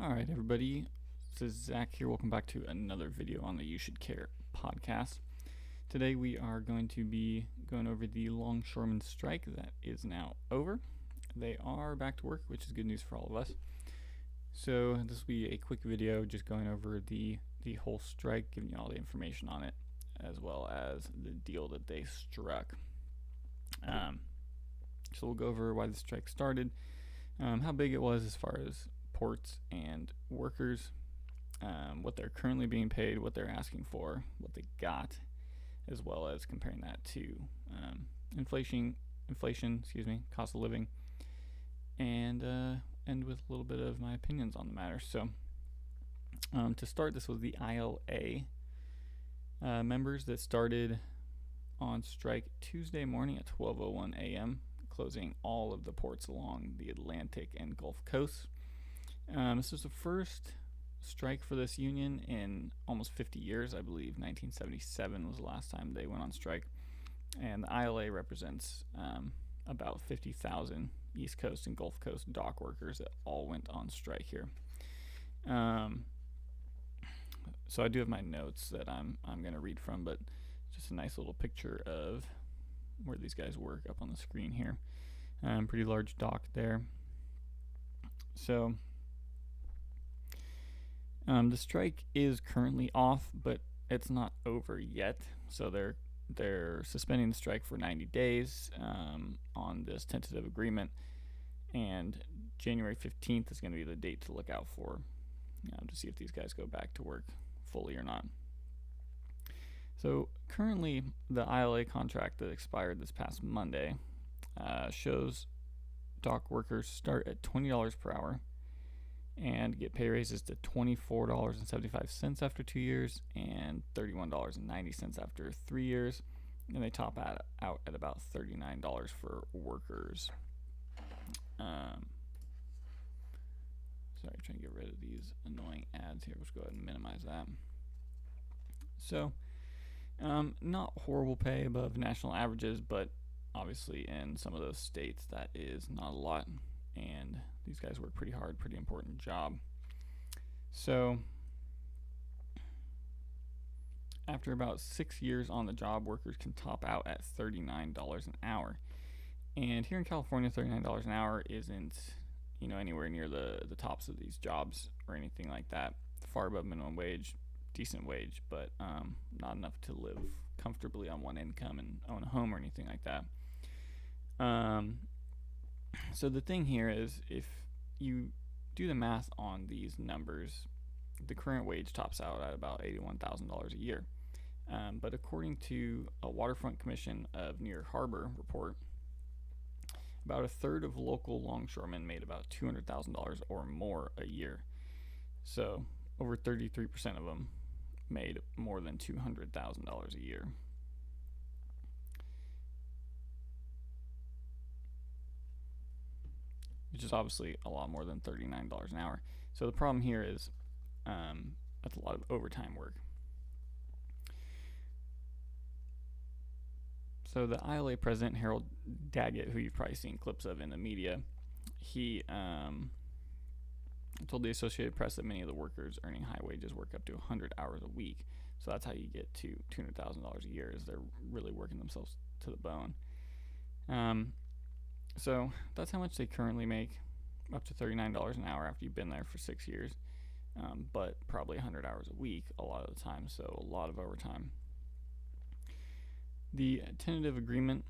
Alright, everybody. This is Zach here. Welcome back to another video on the You Should Care podcast. Today we are going to be going over the Longshoreman strike that is now over. They are back to work, which is good news for all of us. So this will be a quick video just going over the whole strike, giving you all the information on it, as well as the deal that they struck. So we'll go over why the strike started, how big it was as far as ports and workers, what they're currently being paid, what they're asking for, what they got, as well as comparing that to inflation, cost of living, and end with a little bit of my opinions on the matter. So to start, this was the ILA members that started on strike Tuesday morning at 12:01 a.m., closing all of the ports along the Atlantic and Gulf coasts. This was the first strike for this union in almost 50 years. I believe 1977 was the last time they went on strike. And the ILA represents about 50,000 East Coast and Gulf Coast dock workers that all went on strike here. So I do have my notes that I'm going to read from, but just a nice little picture of where these guys work up on the screen here. Pretty large dock there. So the strike is currently off, but it's not over yet. So they're suspending the strike for 90 days on this tentative agreement, and January 15th is going to be the date to look out for, to see if these guys go back to work fully or not. So currently, the ILA contract that expired this past Monday shows dock workers start at $20 per hour and get pay raises to $24.75 after 2 years and $31.90 after 3 years, and they top out at about $39 for workers. Sorry, trying to get rid of these annoying ads here. Let's go ahead and minimize that. So not horrible pay above national averages, but obviously in some of those states that is not a lot, and these guys work pretty hard, pretty important job. So after about 6 years on the job, workers can top out at $39 an hour. And here in California, $39 an hour isn't anywhere near the tops of these jobs or anything like that. Far above minimum wage, decent wage, but not enough to live comfortably on one income and own a home or anything like that. So the thing here is, if you do the math on these numbers, the current wage tops out at about $81,000 a year. But according to a Waterfront Commission of New York Harbor report, about a third of local longshoremen made about $200,000 or more a year. So over 33% of them made more than $200,000 a year. Which is obviously a lot more than $39 an hour. So the problem here is that's a lot of overtime work. So the ILA president, Harold Daggett, who you've probably seen clips of in the media, he told the Associated Press that many of the workers earning high wages work up to 100 hours a week. So that's how you get to $200,000 a year, is they're really working themselves to the bone. So that's how much they currently make, up to $39 an hour after you've been there for 6 years, but probably 100 hours a week a lot of the time, so a lot of overtime. The tentative agreement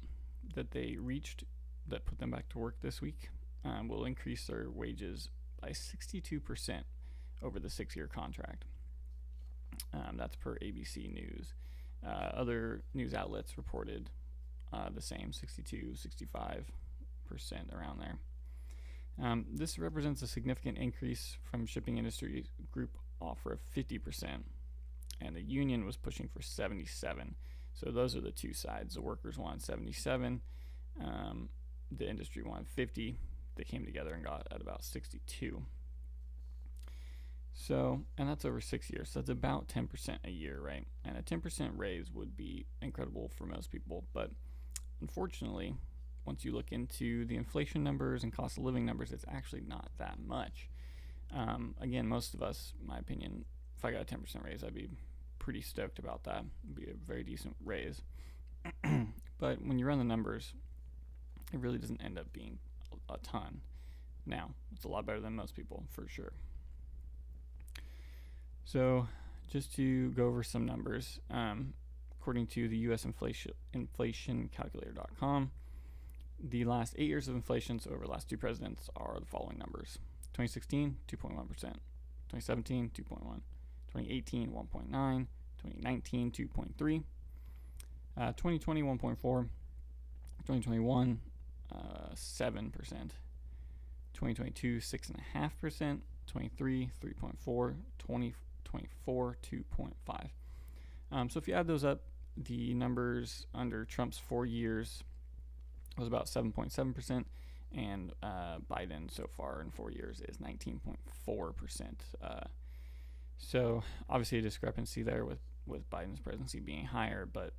that they reached that put them back to work this week will increase their wages by 62% over the 6-year contract. That's per ABC News. Other news outlets reported the same, 62, 65%, around there. This represents a significant increase from shipping industry group offer of 50%, and the union was pushing for 77%. So those are the two sides. The workers wanted 77, the industry wanted 50. They came together and got at about 62. So, and that's over 6 years. So that's about 10% a year, right? And a 10% raise would be incredible for most people, but unfortunately, once you look into the inflation numbers and cost of living numbers, it's actually not that much. Again, most of us, in my opinion, if I got a 10% raise, I'd be pretty stoked about that. It'd be a very decent raise. But when you run the numbers, it really doesn't end up being a ton. Now, it's a lot better than most people, for sure. So, just to go over some numbers, according to the U.S. inflationcalculator.com, the last 8 years of inflation, so over the last two presidents, are the following numbers. 2016, 2.1%. 2017, 2.1. 2018, 1.9. 2019, 2.3. 2020, 1.4. 2021, 7%. 2022, 6.5%. 23, 3.4. 2024, 2.5. So if you add those up, the numbers under Trump's 4 years was about 7.7%, and Biden so far in 4 years is 19.4%. So obviously a discrepancy there with Biden's presidency being higher, but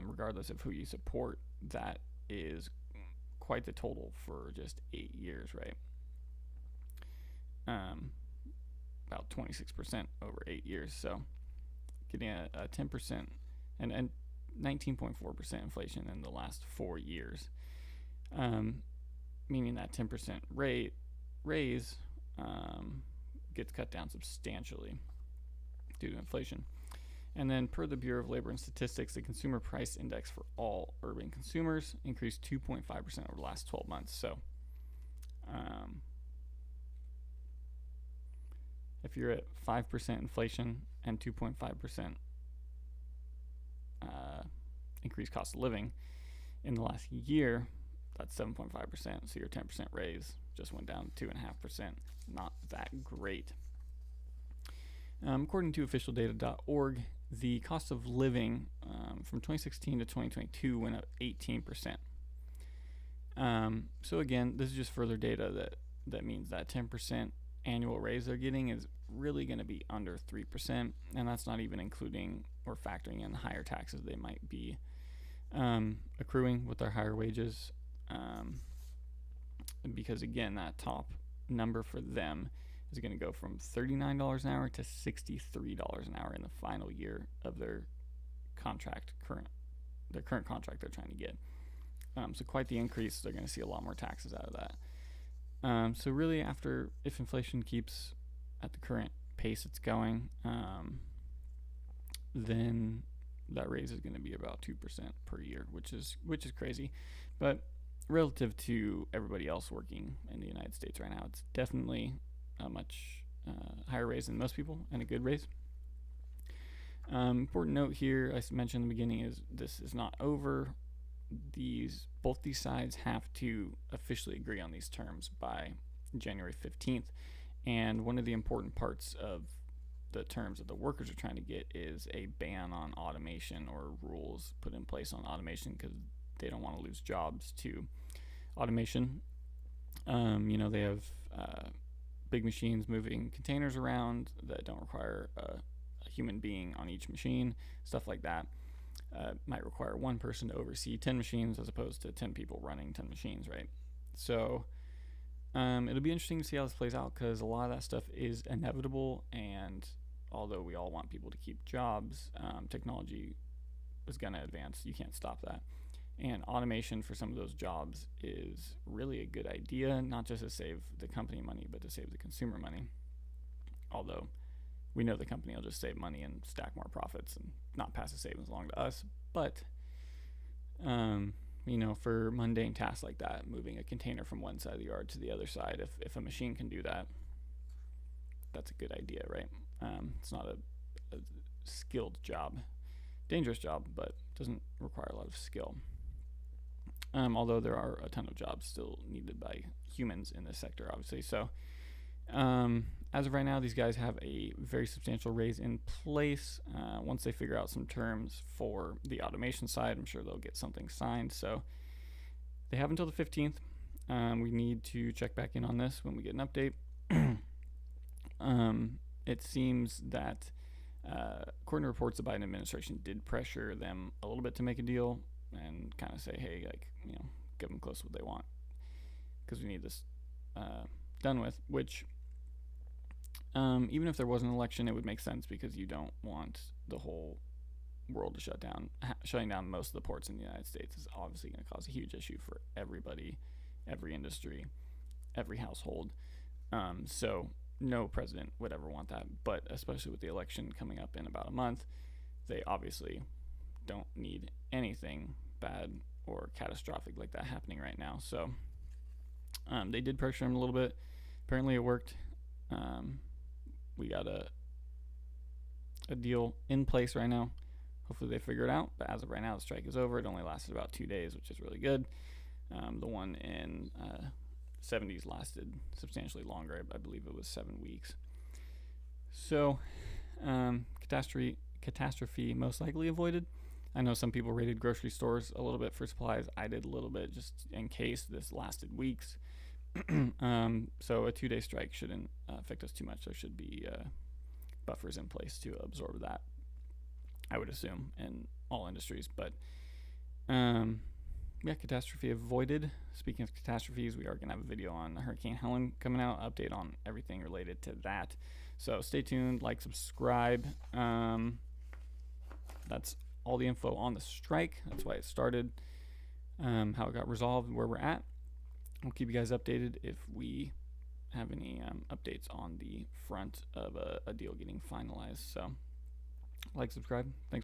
regardless of who you support, that is quite the total for just 8 years, right? About 26% over 8 years. So getting a 10% and 19.4% inflation in the last 4 years, meaning that 10% raise gets cut down substantially due to inflation. And then per the Bureau of Labor and Statistics, the consumer price index for all urban consumers increased 2.5% over the last 12 months. So if you're at 5% inflation and 2.5% increased cost of living in the last year, that's 7.5%. So your 10% raise just went down to 2.5%. Not that great. According to officialdata.org, the cost of living from 2016 to 2022 went up 18%. So again, this is just further data that means that 10% annual raise they're getting is really going to be under 3%, and that's not even including or factoring in the higher taxes they might be accruing with their higher wages, because again, that top number for them is going to go from $39 an hour to $63 an hour in the final year of their current contract they're trying to get. So quite the increase. They're going to see a lot more taxes out of that. So really, if inflation keeps at the current pace it's going, then that raise is going to be about 2% per year, which is crazy. But relative to everybody else working in the United States right now, it's definitely a much higher raise than most people, and a good raise. Important note here, I mentioned in the beginning, is this is not over. Both these sides have to officially agree on these terms by January 15th. And one of the important parts of the terms that the workers are trying to get is a ban on automation, or rules put in place on automation, because they don't want to lose jobs to automation. They have big machines moving containers around that don't require a human being on each machine, stuff like that. Might require one person to oversee 10 machines as opposed to 10 people running 10 machines, right? So it'll be interesting to see how this plays out, because a lot of that stuff is inevitable, and although we all want people to keep jobs, technology is going to advance. You can't stop that. And automation for some of those jobs is really a good idea, not just to save the company money, but to save the consumer money. Although we know the company will just save money and stack more profits and not pass the savings along to us. But, for mundane tasks like that, moving a container from one side of the yard to the other side, if a machine can do that, that's a good idea, right? It's not a skilled job. Dangerous job, but doesn't require a lot of skill. Although there are a ton of jobs still needed by humans in this sector, obviously. So as of right now, these guys have a very substantial raise in place. Once they figure out some terms for the automation side, I'm sure they'll get something signed. So they have until the 15th. We need to check back in on this when we get an update. It seems that, according to reports, the Biden administration did pressure them a little bit to make a deal and kind of say, hey, give them close to what they want, because we need this done with, which Even if there was an election, it would make sense because you don't want the whole world to shut down. Shutting down most of the ports in the United States is obviously going to cause a huge issue for everybody, every industry, every household. So no president would ever want that. But especially with the election coming up in about a month, they obviously don't need anything bad or catastrophic like that happening right now. So they did pressure him a little bit. Apparently it worked. We got a deal in place right now. Hopefully they figure it out. But as of right now, the strike is over. It only lasted about 2 days, which is really good. The one in 70s lasted substantially longer. I believe it was 7 weeks. So catastrophe most likely avoided. I know some people raided grocery stores a little bit for supplies. I did a little bit just in case this lasted weeks. So a 2-day strike shouldn't affect us too much. There should be buffers in place to absorb that, I would assume, in all industries. But yeah, catastrophe avoided. Speaking of catastrophes, we are going to have a video on Hurricane Helen coming out, update on everything related to that. So stay tuned, like, subscribe. That's all the info on the strike. That's why it started, how it got resolved, where we're at. We'll keep you guys updated if we have any updates on the front of a deal getting finalized. So like, subscribe. Thanks.